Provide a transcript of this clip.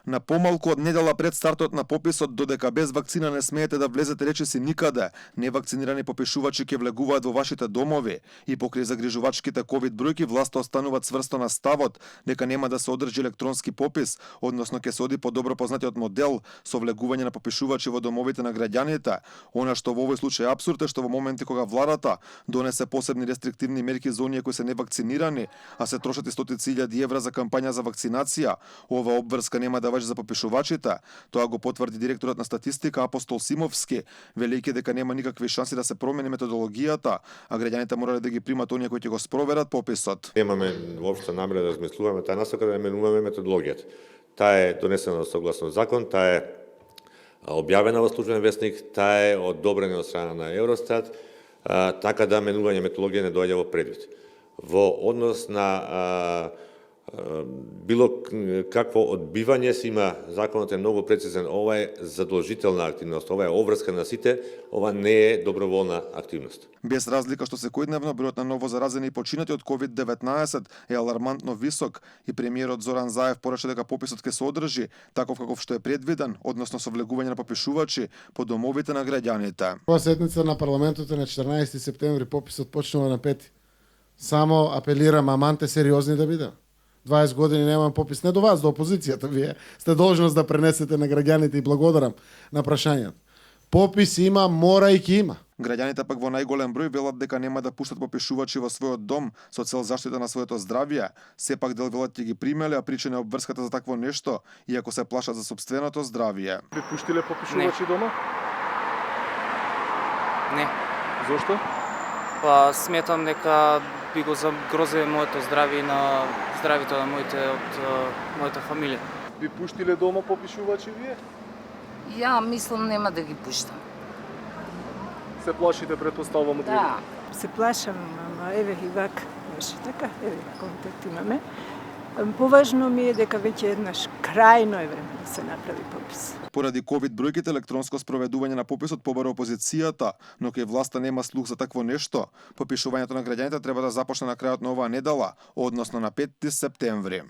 На помалку од недела пред стартот на пописот, додека без вакцина не смеете да влезете речиси никаде, невакцинирани попишувачи ќе влегуваат во вашите домови и покрај загрижувачките ковид бројки власта остануваат цврсто на ставот дека нема да се одржи електронски попис, односно ќе се оди по добро познатиот модел со влегување на попишувачи во домовите на граѓаните. Она што во овој случај е апсурд е што во моменти кога владата донесе посебни рестриктивни мерки за оние кои се невакцинирани, а се трошат и стотици илјади евра за кампања за вакцинација, ова обврска нема да важи за попишувачите. Тоа го потврди директорот на статистика Апостол Симовски, велејќи дека нема никакви шанси да се промени методологијата, а граѓаните морале да ги примат оние кои ќе го спроверат пописот. Немаме воопшто намера да размислуваме таа насока да менуваме методологијата. Таа е донесена согласно закон, таа е објавена во службен весник, таа е одобрена од страна на Евростат, така да менување методологија не доаѓа во предвид. Во однос на било какво одбивање си има, законот е многу прецизен, ова е задолжителна активност, ова е обврска на сите, ова не е доброволна активност. Без разлика што секојдневно бројот на ново заразени и починати од COVID-19 е алармантно висок и премиерот Зоран Заев порача дека пописот ќе се одржи таков каков што е предвиден, односно со влегување на попишувачи по домовите на граѓаните. Ова седница на парламентот е на 14 септември, пописот почнува на 5. Само апелирам, аманте сериозни да биде. 20 години немам попис, не до вас, до опозицијата, вие сте должност да пренесете на граѓаните и благодарам на прашањето. Попис има, мора и ќе има. Граѓаните пак во најголем број велат дека нема да пуштат попишувачи во својот дом со цел заштита на своето здравје. Сепак дел велат ќе ги примеле, а причина е обврската за такво нешто, иако се плашат за сопственото здравје. Би пуштиле попишувачи дома? Не. Зошто? Па сметам дека би го загрозиле моето здравје и на здравјето на мојата фамилија. Би пуштиле дома попишувачи вие? Ја мислам нема да ги пуштам. Се плашите, претпоставам од Да. Се плашам, ама еве и вака беше така, еве контакт имаме. Поважно ми е дека веќе еднаш крајно е време да се направи попис. Поради ковид бројките електронско спроведување на пописот побара опозицијата, но кај власта нема слух за такво нешто. Попишувањето на граѓаните треба да започне на крајот на оваа недела, односно на 5 септември.